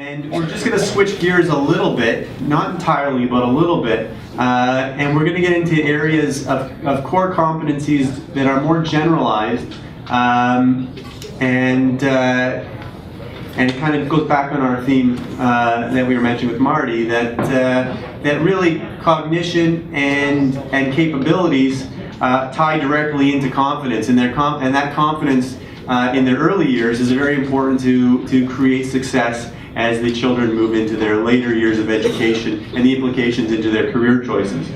And we're just going to switch gears a little bit, not entirely, but a little bit, and we're going to get into areas of core competencies that are more generalized, and it kind of goes back on our theme that we were mentioning with Marty, that really cognition and capabilities tie directly into confidence, and that confidence in their early years is very important to create success as the children move into their later years of education and the implications into their career choices.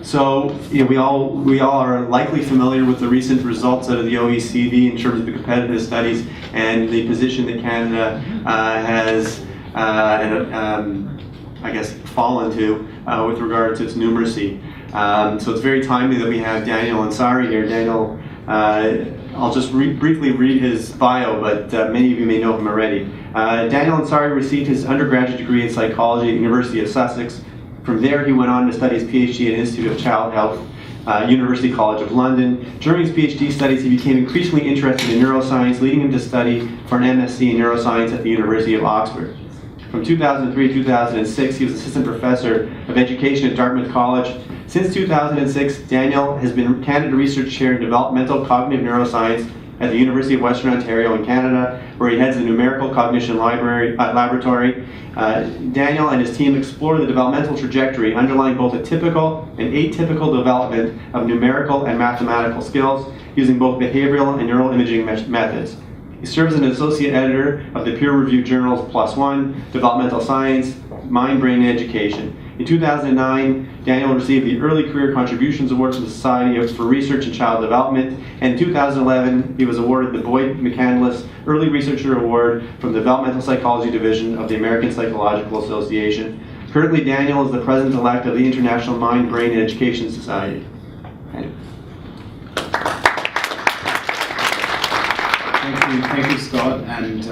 So we all are likely familiar with the recent results out of the OECD in terms of the competitive studies and the position that Canada has, I guess, fallen to with regard to its numeracy. So it's very timely that we have Daniel Ansari here. Daniel, I'll just briefly read his bio, but many of you may know him already. Daniel Ansari received his undergraduate degree in psychology at the University of Sussex. From there, he went on to study his PhD at Institute of Child Health, University College of London. During his PhD studies, he became increasingly interested in neuroscience, leading him to study for an MSc in neuroscience at the University of Oxford. From 2003 to 2006, he was assistant professor of education at Dartmouth College. Since 2006, Daniel has been Canada Research Chair in Developmental Cognitive Neuroscience at the University of Western Ontario in Canada, where he heads the Numerical Cognition Laboratory. Daniel and his team explore the developmental trajectory underlying both atypical and atypical development of numerical and mathematical skills using both behavioral and neuroimaging methods. He serves as an associate editor of the peer-reviewed journals PLoS ONE, Developmental Science, Mind, Brain, and Education. In 2009, Daniel received the Early Career Contributions Award from the Society for Research in Child Development, and in 2011, he was awarded the Boyd McCandless Early Researcher Award from the Developmental Psychology Division of the American Psychological Association. Currently, Daniel is the President-elect of the International Mind, Brain, and Education Society. Thank you, Scott, and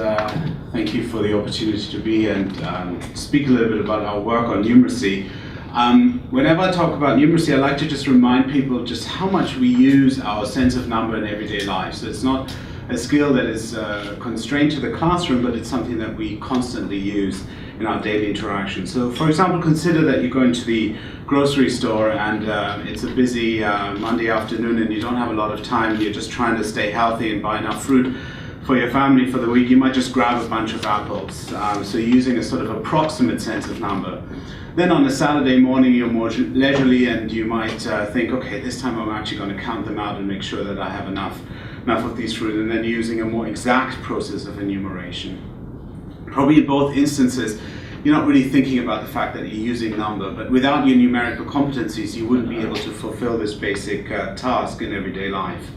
thank you for the opportunity to be here and speak a little bit about our work on numeracy. Whenever I talk about numeracy, I like to just remind people just how much we use our sense of number in everyday life. So it's not a skill that is constrained to the classroom, but it's something that we constantly use in our daily interaction. So, for example, consider that you're going to the grocery store and it's a busy Monday afternoon and you don't have a lot of time, you're just trying to stay healthy and buy enough fruit for your family for the week. You might just grab a bunch of apples. So you're using a sort of approximate sense of number. Then on a Saturday morning, you're more leisurely and you might think, okay, this time I'm actually going to count them out and make sure that I have enough of these fruit, and then using a more exact process of enumeration. Probably in both instances, you're not really thinking about the fact that you're using number, but without your numerical competencies, you wouldn't be able to fulfill this basic task in everyday life.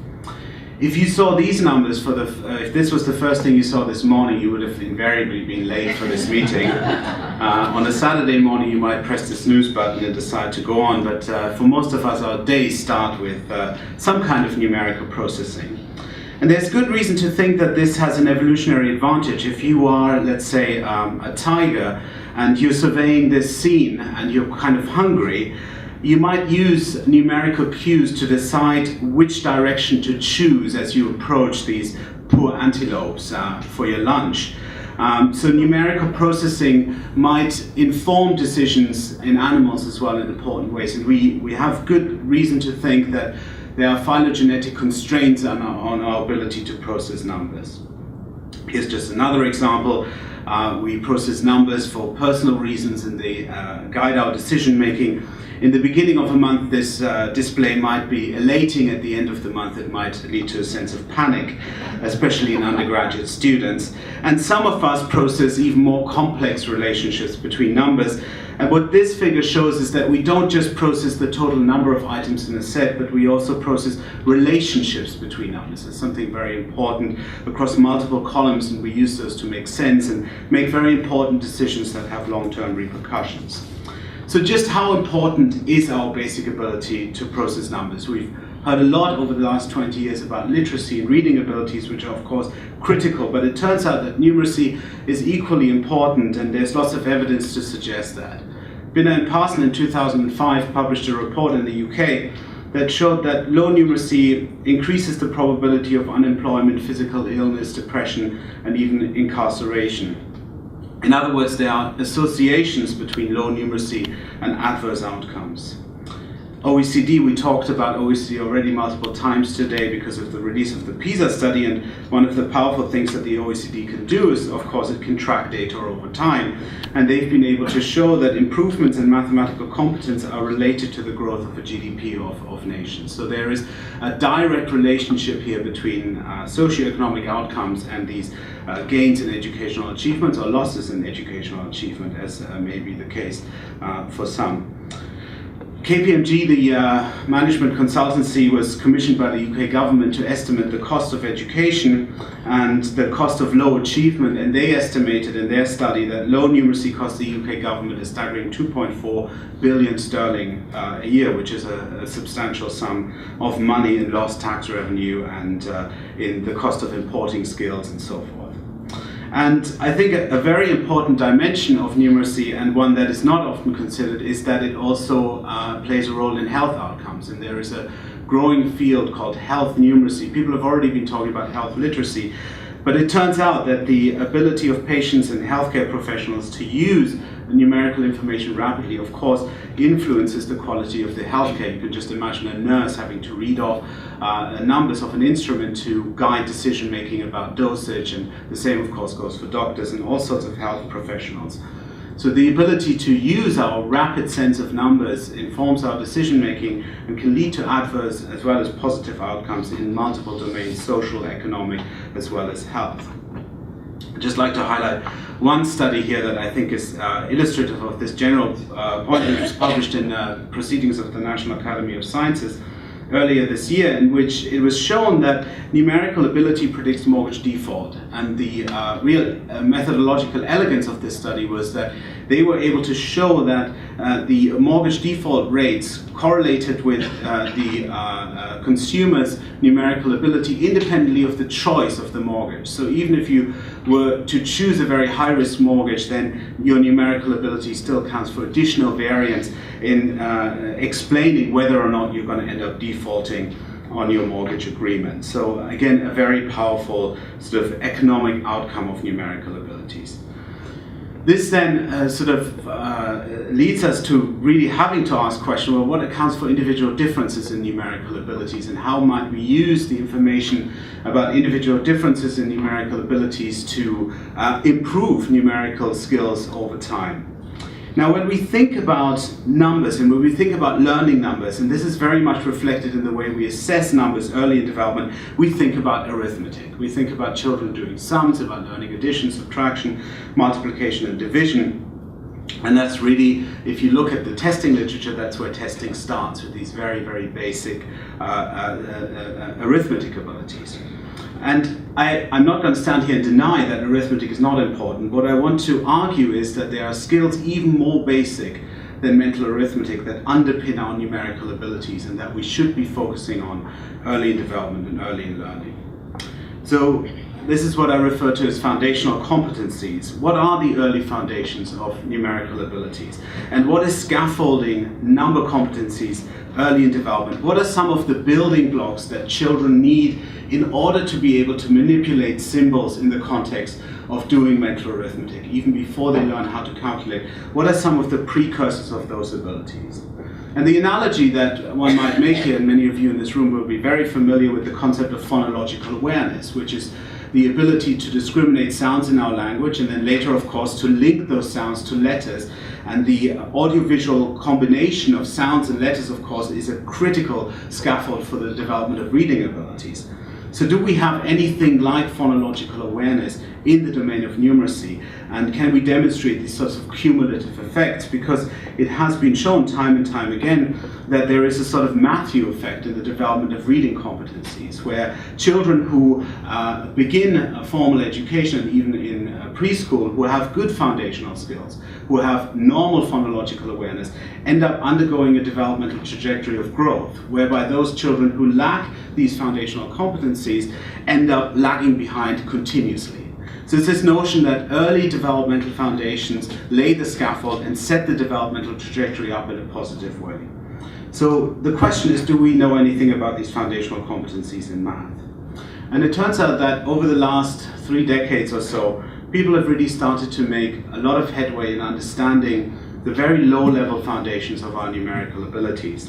If you saw these numbers if this was the first thing you saw this morning, you would have invariably been late for this meeting. On a Saturday morning, you might press the snooze button and decide to go on, but for most of us, our days start with some kind of numerical processing. And there's good reason to think that this has an evolutionary advantage. If you are, let's say, a tiger, and you're surveying this scene and you're kind of hungry, you might use numerical cues to decide which direction to choose as you approach these poor antelopes for your lunch. So numerical processing might inform decisions in animals as well in important ways. And we have good reason to think that there are phylogenetic constraints on our ability to process numbers. Here's just another example. We process numbers for personal reasons and they guide our decision making. In the beginning of a month, this display might be elating. At the end of the month, it might lead to a sense of panic, especially in undergraduate students. And some of us process even more complex relationships between numbers. And what this figure shows is that we don't just process the total number of items in a set, but we also process relationships between numbers. It's something very important across multiple columns, and we use those to make sense and make very important decisions that have long-term repercussions. So just how important is our basic ability to process numbers? We've heard a lot over the last 20 years about literacy and reading abilities, which are of course critical, but it turns out that numeracy is equally important, and there's lots of evidence to suggest that. Binner and Parson in 2005 published a report in the UK that showed that low numeracy increases the probability of unemployment, physical illness, depression, and even incarceration. In other words, there are associations between low numeracy and adverse outcomes. OECD, we talked about OECD already multiple times today because of the release of the PISA study, and one of the powerful things that the OECD can do is, of course, it can track data over time, and they've been able to show that improvements in mathematical competence are related to the growth of the GDP of nations. So there is a direct relationship here between socioeconomic outcomes and these gains in educational achievements or losses in educational achievement, as may be the case for some. KPMG, the management consultancy, was commissioned by the UK government to estimate the cost of education and the cost of low achievement, and they estimated in their study that low numeracy costs the UK government a staggering 2.4 billion sterling a year, which is a substantial sum of money in lost tax revenue and in the cost of importing skills and so forth. And I think a very important dimension of numeracy, and one that is not often considered, is that it also plays a role in health outcomes. And there is a growing field called health numeracy. People have already been talking about health literacy, but it turns out that the ability of patients and healthcare professionals to use numerical information rapidly, of course, influences the quality of the healthcare. You can just imagine a nurse having to read off numbers of an instrument to guide decision making about dosage, and the same, of course, goes for doctors and all sorts of health professionals. So the ability to use our rapid sense of numbers informs our decision making and can lead to adverse as well as positive outcomes in multiple domains, social, economic, as well as health. I'd just like to highlight one study here that I think is illustrative of this general point, which was published in Proceedings of the National Academy of Sciences earlier this year, in which it was shown that numerical ability predicts mortgage default. And the real methodological elegance of this study was that they were able to show that the mortgage default rates correlated with the consumer's numerical ability independently of the choice of the mortgage. So even if you were to choose a very high-risk mortgage, then your numerical ability still counts for additional variance in explaining whether or not you're going to end up defaulting on your mortgage agreement. So again, a very powerful sort of economic outcome of numerical abilities. This then leads us to really having to ask the question, well, what accounts for individual differences in numerical abilities, and how might we use the information about individual differences in numerical abilities to improve numerical skills over time? Now, when we think about numbers and when we think about learning numbers, and this is very much reflected in the way we assess numbers early in development, we think about arithmetic. We think about children doing sums, about learning addition, subtraction, multiplication, and division. And that's really, if you look at the testing literature, that's where testing starts, with these very, very basic arithmetic abilities. And I'm not going to stand here and deny that arithmetic is not important. What I want to argue is that there are skills even more basic than mental arithmetic that underpin our numerical abilities and that we should be focusing on early in development and early in learning. So this is what I refer to as foundational competencies. What are the early foundations of numerical abilities? And what is scaffolding number competencies early in development? What are some of the building blocks that children need in order to be able to manipulate symbols in the context of doing mental arithmetic, even before they learn how to calculate? What are some of the precursors of those abilities? And the analogy that one might make here, and many of you in this room will be very familiar with the concept of phonological awareness, which is the ability to discriminate sounds in our language, and then later, of course, to link those sounds to letters. And the audiovisual combination of sounds and letters, of course, is a critical scaffold for the development of reading abilities. So do we have anything like phonological awareness in the domain of numeracy? And can we demonstrate these sorts of cumulative effects? Because it has been shown time and time again that there is a sort of Matthew effect in the development of reading competencies, where children who begin a formal education, and even in preschool, who have good foundational skills, who have normal phonological awareness, end up undergoing a developmental trajectory of growth, whereby those children who lack these foundational competencies end up lagging behind continuously. So it's this notion that early developmental foundations lay the scaffold and set the developmental trajectory up in a positive way. So the question is, do we know anything about these foundational competencies in math? And it turns out that over the last 3 decades or so, people have really started to make a lot of headway in understanding the very low-level foundations of our numerical abilities.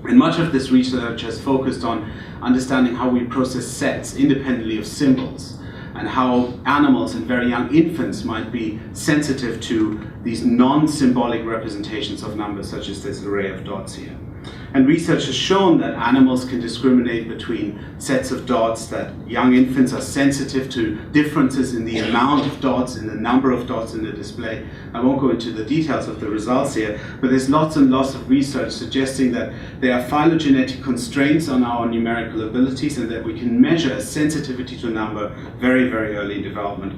And much of this research has focused on understanding how we process sets independently of symbols, and how animals and very young infants might be sensitive to these non-symbolic representations of numbers, such as this array of dots here. And research has shown that animals can discriminate between sets of dots, that young infants are sensitive to differences in the amount of dots, in the number of dots in the display. I won't go into the details of the results here, but there's lots and lots of research suggesting that there are phylogenetic constraints on our numerical abilities and that we can measure a sensitivity to a number very, very early in development.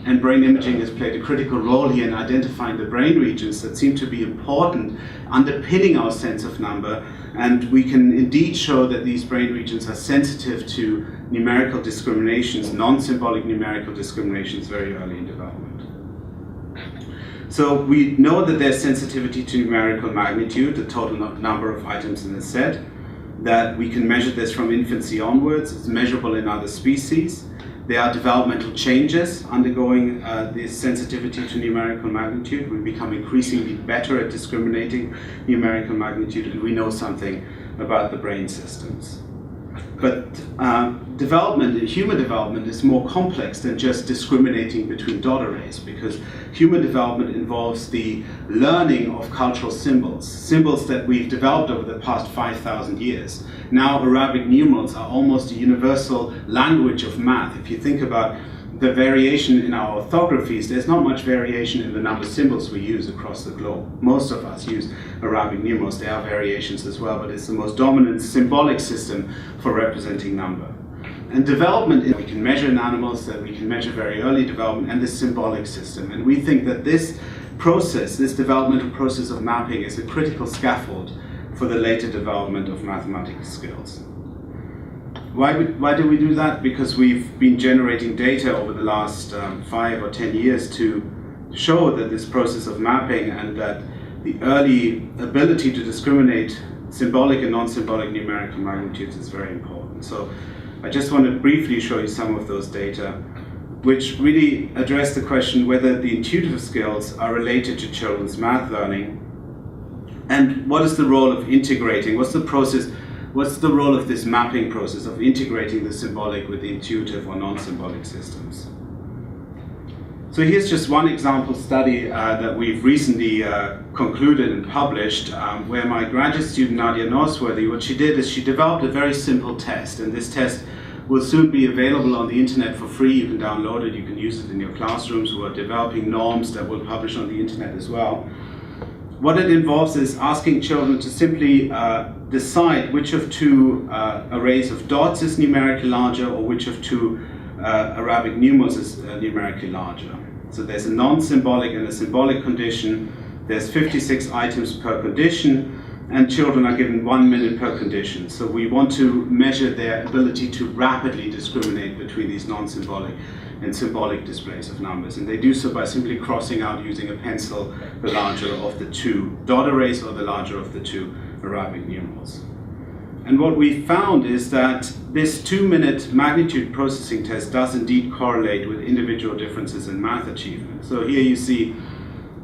And brain imaging has played a critical role here in identifying the brain regions that seem to be important, underpinning our sense of number, and we can indeed show that these brain regions are sensitive to numerical discriminations, non-symbolic numerical discriminations very early in development. So we know that there's sensitivity to numerical magnitude, the total number of items in a set, that we can measure this from infancy onwards. It's measurable in other species. There are developmental changes undergoing this sensitivity to numerical magnitude. We become increasingly better at discriminating numerical magnitude, and we know something about the brain systems. But human development is more complex than just discriminating between dot arrays, because human development involves the learning of cultural symbols, symbols that we've developed over the past 5,000 years. Now Arabic numerals are almost a universal language of math. If you think about the variation in our orthographies, there's not much variation in the number of symbols we use across the globe. Most of us use Arabic numerals. There are variations as well, but it's the most dominant symbolic system for representing number. And development, we can measure in animals, that we can measure very early development, and this symbolic system. And we think that this process, this developmental process of mapping, is a critical scaffold for the later development of mathematical skills. Why do we do that? Because we've been generating data over the last 5 or 10 years to show that this process of mapping and that the early ability to discriminate symbolic and non-symbolic numerical magnitudes is very important. So I just want to briefly show you some of those data, which really address the question whether the intuitive skills are related to children's math learning, and what is the role of integrating, what's the role of this mapping process of integrating the symbolic with the intuitive or non-symbolic systems. So here's just one example study that we've recently concluded and published, where my graduate student Nadia Nosworthy, what she did is she developed a very simple test, and this test will soon be available on the internet for free. You can download it, you can use it in your classrooms. We're developing norms that we'll publish on the internet as well. What it involves is asking children to simply decide which of two arrays of dots is numerically larger, or which of two Arabic numerals is numerically larger. So there's a non-symbolic and a symbolic condition. There's 56 items per condition, and children are given 1 minute per condition. So we want to measure their ability to rapidly discriminate between these non-symbolic and symbolic displays of numbers. And they do so by simply crossing out using a pencil the larger of the two dot arrays or the larger of the two Arabic numerals. And what we found is that this 2-minute magnitude processing test does indeed correlate with individual differences in math achievement. So here you see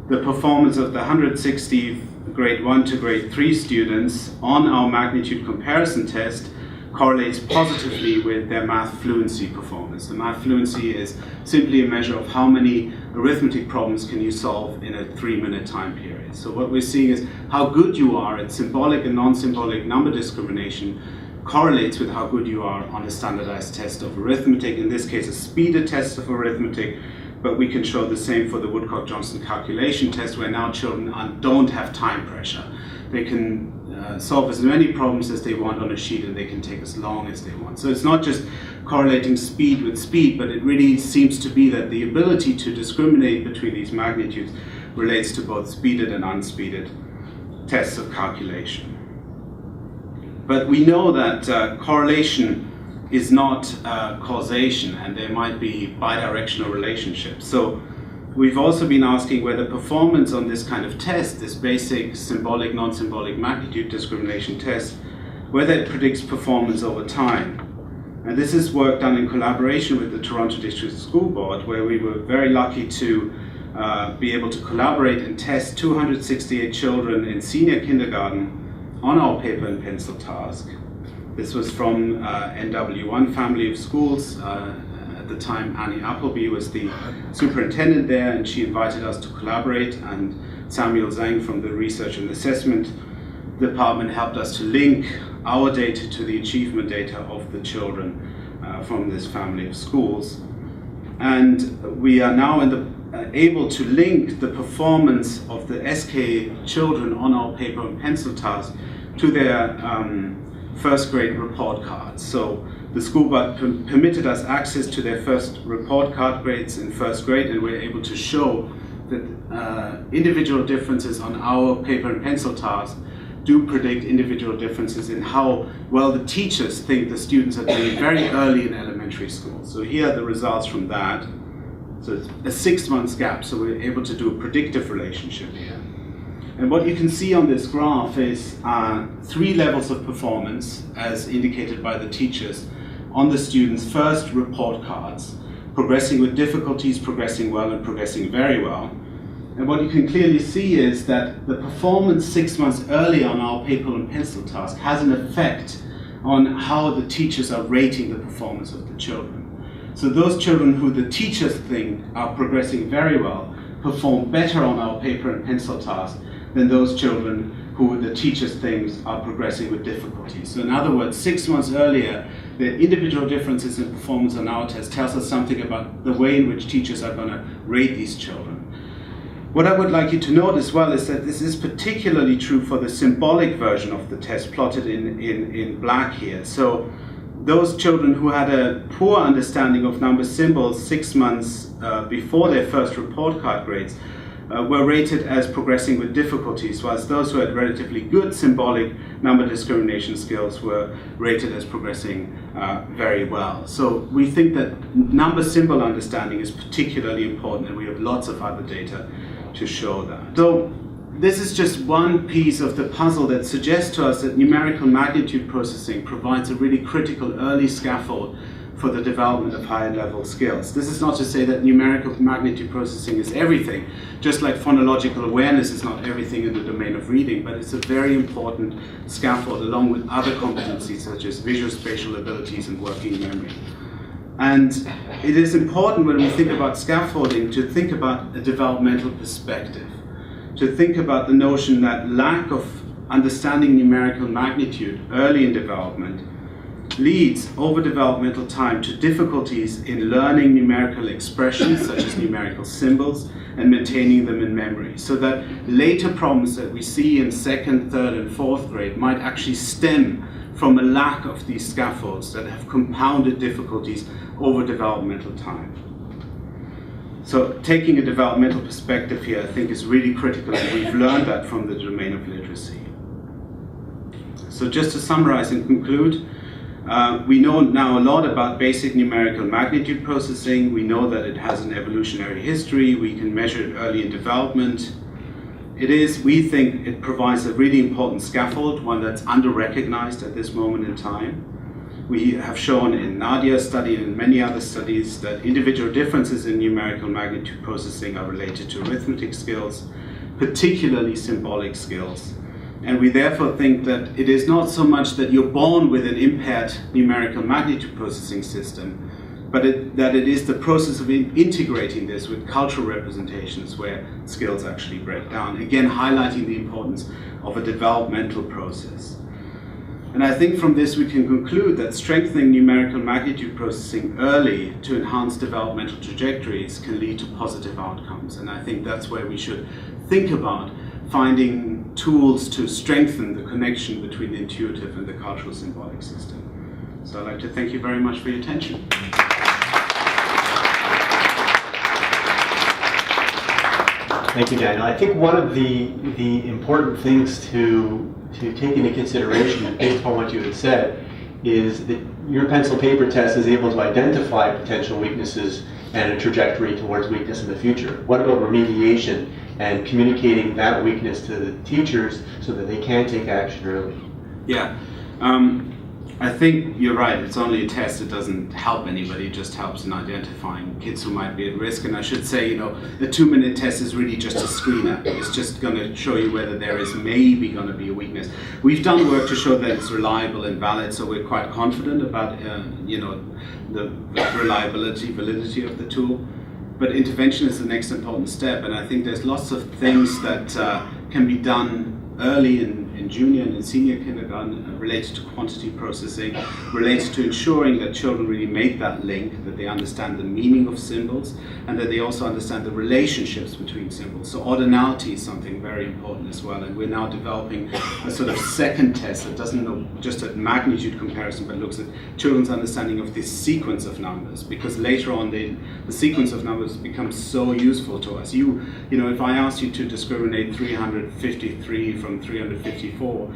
the performance of the 160 grade 1 to grade 3 students on our magnitude comparison test correlates positively with their math fluency performance. The math fluency is simply a measure of how many arithmetic problems can you solve in a 3-minute time period. So what we're seeing is how good you are at symbolic and non-symbolic number discrimination correlates with how good you are on a standardized test of arithmetic, in this case a speeded test of arithmetic, but we can show the same for the Woodcock-Johnson calculation test, where now children don't have time pressure. They can solve as many problems as they want on a sheet, and they can take as long as they want. So it's not just correlating speed with speed, but it really seems to be that the ability to discriminate between these magnitudes relates to both speeded and unspeeded tests of calculation. But we know that correlation is not causation, and there might be bidirectional relationships. So we've also been asking whether performance on this kind of test, this basic symbolic, non-symbolic magnitude discrimination test, whether it predicts performance over time. And this is work done in collaboration with the Toronto District School Board, where we were very lucky to be able to collaborate and test 268 children in senior kindergarten on our paper and pencil task. This was from NW1 family of schools. At the time, Annie Appleby was the superintendent there, and she invited us to collaborate, and Samuel Zhang from the Research and Assessment Department helped us to link our data to the achievement data of the children from this family of schools. And we are now able to link the performance of the SK children on our paper and pencil task to their first grade report cards. So the school board permitted us access to their first report card grades in first grade, and we're able to show that individual differences on our paper and pencil task do predict individual differences in how well the teachers think the students are doing very early in elementary school. So here are the results from that. So it's a 6 months gap, so we're able to do a predictive relationship here. And what you can see on this graph is 3 levels of performance as indicated by the teachers on the students' first report cards, progressing with difficulties, progressing well, and progressing very well. And what you can clearly see is that the performance 6 months early on our paper and pencil task has an effect on how the teachers are rating the performance of the children. So those children who the teachers think are progressing very well perform better on our paper and pencil task than those children who the teachers think are progressing with difficulties. So in other words, 6 months earlier, the individual differences in performance on our test tells us something about the way in which teachers are going to rate these children. What I would like you to note as well is that this is particularly true for the symbolic version of the test plotted in black here. So those children who had a poor understanding of number symbols 6 months before their first report card grades were rated as progressing with difficulties, whilst those who had relatively good symbolic number discrimination skills were rated as progressing very well. So we think that number symbol understanding is particularly important, and we have lots of other data to show that. So this is just one piece of the puzzle that suggests to us that numerical magnitude processing provides a really critical early scaffold for the development of higher level skills. This is not to say that numerical magnitude processing is everything, just like phonological awareness is not everything in the domain of reading, but it's a very important scaffold along with other competencies such as visual spatial abilities and working memory. And it is important when we think about scaffolding to think about a developmental perspective, to think about the notion that lack of understanding numerical magnitude early in development leads over developmental time to difficulties in learning numerical expressions such as numerical symbols and maintaining them in memory, so that later problems that we see in 2nd, 3rd, and 4th grade might actually stem from a lack of these scaffolds that have compounded difficulties over developmental time. So taking a developmental perspective here I think is really critical, and we've learned that from the domain of literacy. So just to summarize and conclude, we know now a lot about basic numerical magnitude processing. We know that it has an evolutionary history. We can measure it early in development. We think it provides a really important scaffold, one that's under-recognized at this moment in time. We have shown in Nadia's study and in many other studies that individual differences in numerical magnitude processing are related to arithmetic skills, particularly symbolic skills. And we therefore think that it is not so much that you're born with an impaired numerical magnitude processing system, but that it is the process of integrating this with cultural representations where skills actually break down, again highlighting the importance of a developmental process. And I think from this we can conclude that strengthening numerical magnitude processing early to enhance developmental trajectories can lead to positive outcomes. And I think that's where we should think about finding tools to strengthen the connection between the intuitive and the cultural symbolic system. So I'd like to thank you very much for your attention. Thank you, Daniel. I think one of the important things to take into consideration based upon what you had said is that your pencil paper test is able to identify potential weaknesses and a trajectory towards weakness in the future. What about remediation and communicating that weakness to the teachers so that they can take action early? Yeah. I think you're right. It's only a test. It doesn't help anybody. It just helps in identifying kids who might be at risk. And I should say, you know, the 2-minute test is really just a screener. It's just going to show you whether there is maybe going to be a weakness. We've done work to show that it's reliable and valid, so we're quite confident about, you know, the reliability, validity of the tool. But intervention is the next important step, and I think there's lots of things that can be done early in junior and in senior kindergarten related to quantity processing, related to ensuring that children really make that link, that they understand the meaning of symbols, and that they also understand the relationships between symbols. So ordinality is something very important as well, and we're now developing a sort of second test that doesn't look just at magnitude comparison, but looks at children's understanding of this sequence of numbers, because later on the sequence of numbers becomes so useful to us. You know, if I asked you to discriminate 353 from 354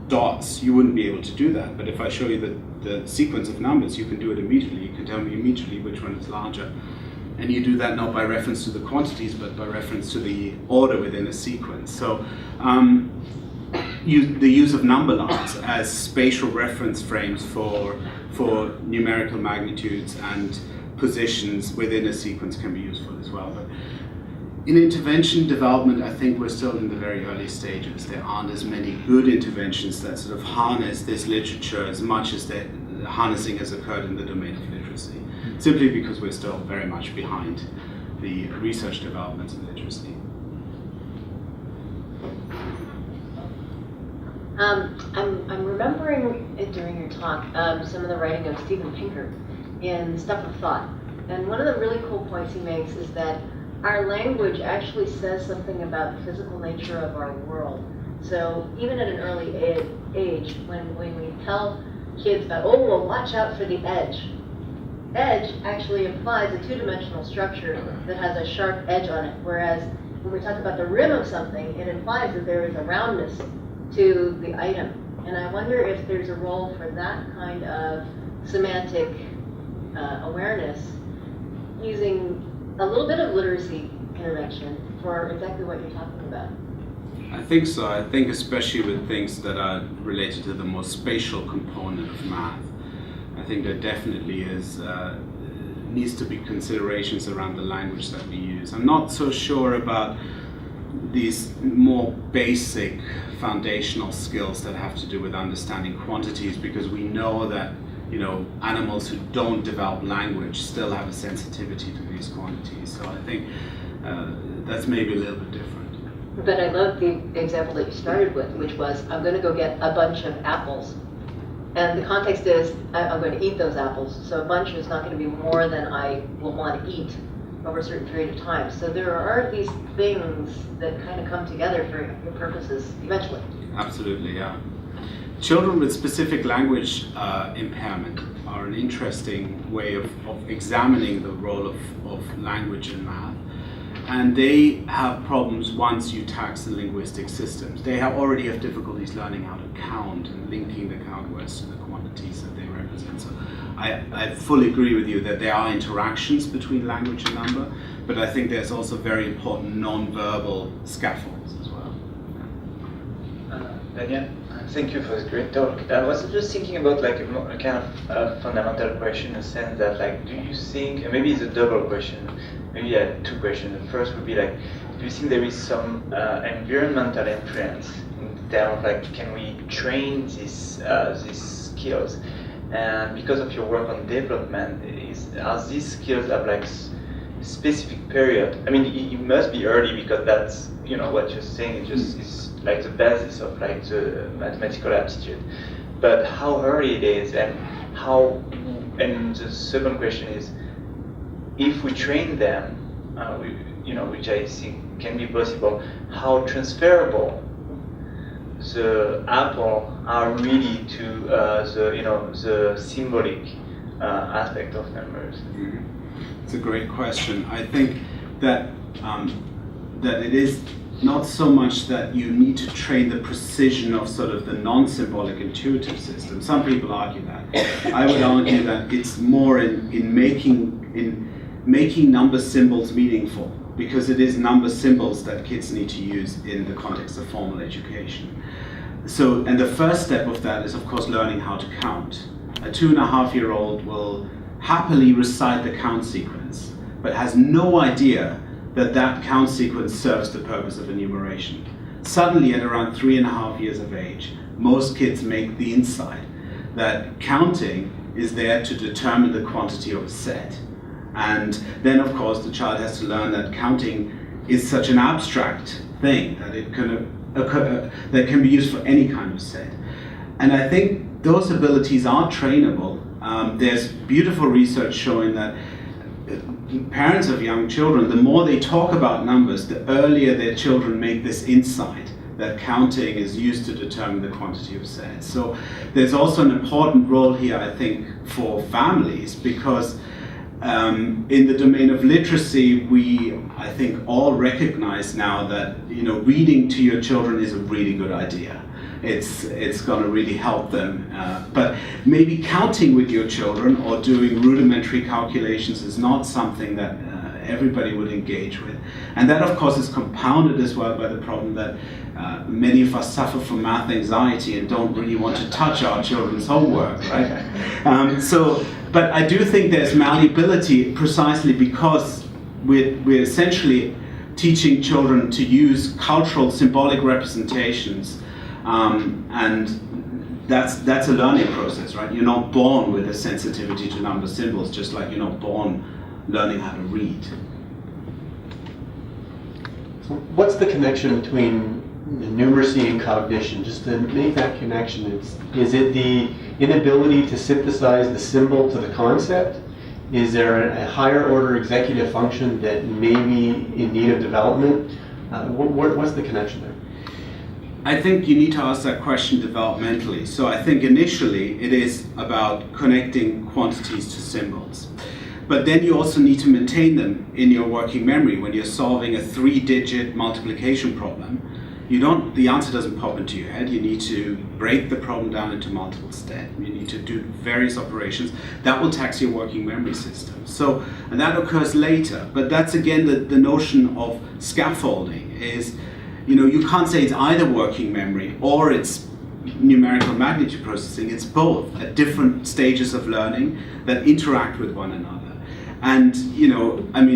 dots, you wouldn't be able to do that. But if I show you the sequence of numbers, you can do it immediately. You can tell me immediately which one is larger. And you do that not by reference to the quantities, but by reference to the order within a sequence. So the use of number lines as spatial reference frames for numerical magnitudes and positions within a sequence can be useful as well. But in intervention development, I think we're still in the very early stages. There aren't as many good interventions that sort of harness this literature as much as the harnessing has occurred in the domain of literacy, simply because we're still very much behind the research developments in literacy. I'm remembering during your talk some of the writing of Steven Pinker in Stuff of Thought. And one of the really cool points he makes is that our language actually says something about the physical nature of our world. So even at an early age, when we tell kids about, oh, well, watch out for the edge. Edge actually implies a two-dimensional structure that has a sharp edge on it, whereas when we talk about the rim of something, it implies that there is a roundness to the item. And I wonder if there's a role for that kind of semantic awareness using a little bit of literacy intervention for exactly what you're talking about. I think so. I think especially with things that are related to the more spatial component of math. I think there definitely is needs to be considerations around the language that we use. I'm not so sure about these more basic foundational skills that have to do with understanding quantities, because we know that, you know, animals who don't develop language still have a sensitivity to these quantities. So I think that's maybe a little bit different. But I love the example that you started with, which was, I'm going to go get a bunch of apples. And the context is, I'm going to eat those apples. So a bunch is not going to be more than I will want to eat over a certain period of time. So there are these things that kind of come together for your purposes eventually. Absolutely, yeah. Children with specific language impairment are an interesting way of examining the role of language in math. And they have problems once you tax the linguistic systems. They already have difficulties learning how to count and linking the count words to the quantities that they represent. So I fully agree with you that there are interactions between language and number, but I think there's also very important non-verbal scaffolds as well. Daniel, thank you for this great talk. I was just thinking about like a kind of fundamental question, in the sense that, like, do you think, and maybe it's a double question, maybe I had two questions. The first would be like, do you think there is some environmental influence in terms of like, can we train these skills? And because of your work on development, are these skills have like specific period? I mean, it must be early, because that's, you know, what you're saying is just is like the basis of like the mathematical aptitude. But how early it is, and how? And the second question is, if we train them, which I think can be possible, how transferable the apple are really to the symbolic aspect of numbers? It's a great question. I think that that it is not so much that you need to train the precision of sort of the non-symbolic intuitive system. Some people argue that. I would argue that it's more in making number symbols meaningful, because it is number symbols that kids need to use in the context of formal education. And the first step of that is, of course, learning how to count. A 2.5-year-old will happily recite the count sequence, but has no idea that that count sequence serves the purpose of enumeration. Suddenly, at around 3.5 years of age, most kids make the insight that counting is there to determine the quantity of a set. And then, of course, the child has to learn that counting is such an abstract thing that it that can be used for any kind of set. And I think those abilities are trainable. There's beautiful research showing that parents of young children, the more they talk about numbers, the earlier their children make this insight that counting is used to determine the quantity of sets. So there's also an important role here, I think, for families, because in the domain of literacy, we, I think, all recognize now that reading to your children is a really good idea. It's going to really help them. But maybe counting with your children or doing rudimentary calculations is not something that everybody would engage with. And that, of course, is compounded as well by the problem that many of us suffer from math anxiety and don't really want to touch our children's homework, right? But I do think there's malleability precisely because we're essentially teaching children to use cultural symbolic representations, and that's a learning process, right? You're not born with a sensitivity to number symbols, just like you're not born learning how to read. So what's the connection between numeracy and cognition? Just to make that connection, is it the inability to synthesize the symbol to the concept? Is there a higher order executive function that may be in need of development? What's the connection there? I think you need to ask that question developmentally. So I think initially it is about connecting quantities to symbols. But then you also need to maintain them in your working memory. When you're solving a 3-digit multiplication problem, the answer doesn't pop into your head. You need to break the problem down into multiple steps. You need to do various operations. That will tax your working memory system. And that occurs later. But that's again the notion of scaffolding is, you can't say it's either working memory or it's numerical magnitude processing. It's both at different stages of learning that interact with one another. And,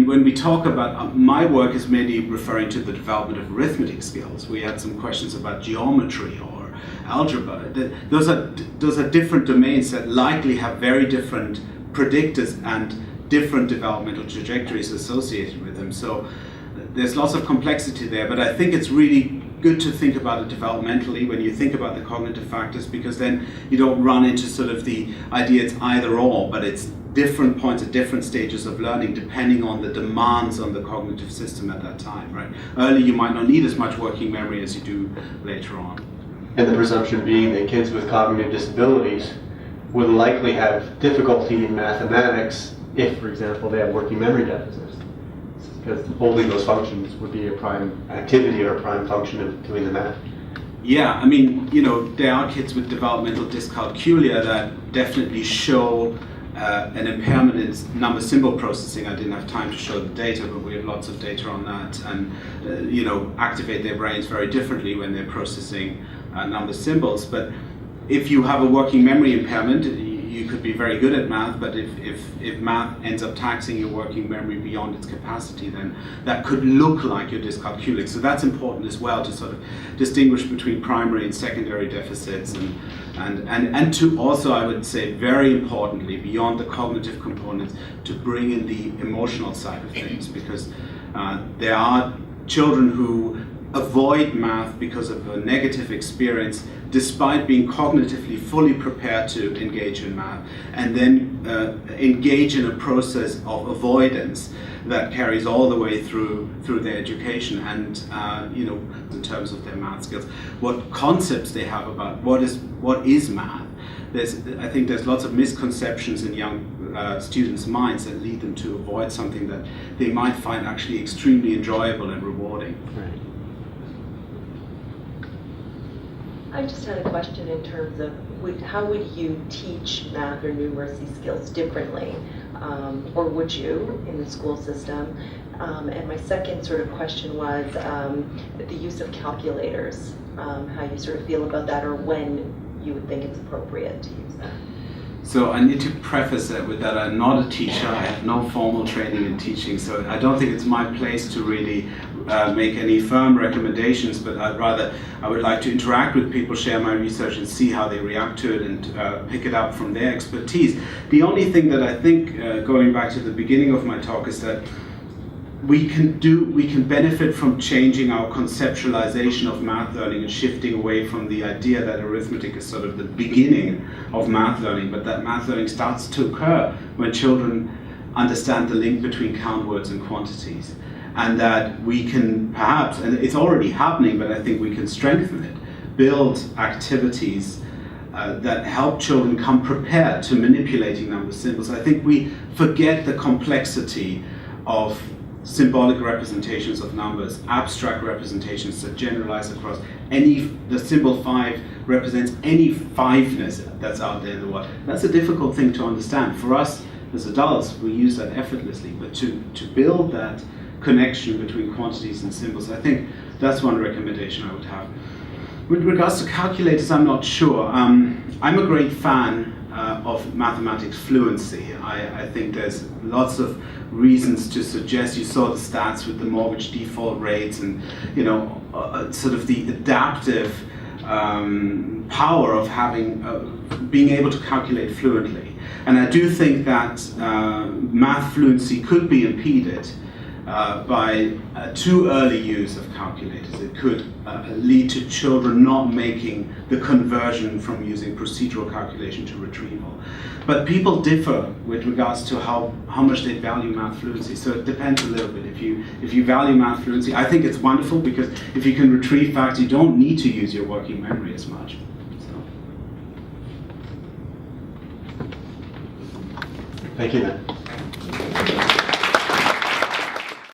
when we talk about, my work is mainly referring to the development of arithmetic skills. We had some questions about geometry or algebra. Those are different domains that likely have very different predictors and different developmental trajectories associated with them. So there's lots of complexity there, but I think it's really good to think about it developmentally when you think about the cognitive factors, because then you don't run into sort of the idea it's either or, but it's different points at different stages of learning depending on the demands on the cognitive system at that time, right? Early you might not need as much working memory as you do later on. And the presumption being that kids with cognitive disabilities would likely have difficulty in mathematics if, for example, they have working memory deficits. Because holding those functions would be a prime activity or a prime function of doing the math. Yeah, there are kids with developmental dyscalculia that definitely show an impairment in number symbol processing. I didn't have time to show the data, but we have lots of data on that, and activate their brains very differently when they're processing number symbols. But if you have a working memory impairment, you could be very good at math, but if math ends up taxing your working memory beyond its capacity, then that could look like you're dyscalculic. So that's important as well, to sort of distinguish between primary and secondary deficits, and to also, I would say, very importantly, beyond the cognitive components, to bring in the emotional side of things, because there are children who avoid math because of a negative experience, despite being cognitively fully prepared to engage in math, and then engage in a process of avoidance that carries all the way through their education, and in terms of their math skills, what concepts they have about what is math. I think there's lots of misconceptions in young students' minds that lead them to avoid something that they might find actually extremely enjoyable and rewarding. Right. I just had a question in terms of how would you teach math or numeracy skills differently, or would you in the school system? And my second sort of question was the use of calculators how you sort of feel about that, or when you would think it's appropriate to use that. So I need to preface it with that I'm not a teacher. I have no formal training in teaching, so I don't think it's my place to really make any firm recommendations, but I would like to interact with people, share my research, and see how they react to it, and pick it up from their expertise. The only thing that I think, going back to the beginning of my talk, is that we can benefit from changing our conceptualization of math learning and shifting away from the idea that arithmetic is sort of the beginning of math learning, but that math learning starts to occur when children understand the link between count words and quantities. And that we can perhaps, and it's already happening, but I think we can strengthen it, build activities that help children come prepared to manipulating number symbols. I think we forget the complexity of symbolic representations of numbers, abstract representations that generalize across the symbol 5 represents any fiveness that's out there in the world. That's a difficult thing to understand. For us as adults, we use that effortlessly, but to build that connection between quantities and symbols, I think that's one recommendation I would have. With regards to calculators, I'm not sure. I'm a great fan of mathematics fluency. I think there's lots of reasons to suggest. You saw the stats with the mortgage default rates, and sort of the adaptive power of being able to calculate fluently. And I do think that math fluency could be impeded by too early use of calculators. It could lead to children not making the conversion from using procedural calculation to retrieval. But people differ with regards to how much they value math fluency. So it depends a little bit. If you value math fluency, I think it's wonderful, because if you can retrieve facts, you don't need to use your working memory as much. Thank you, then.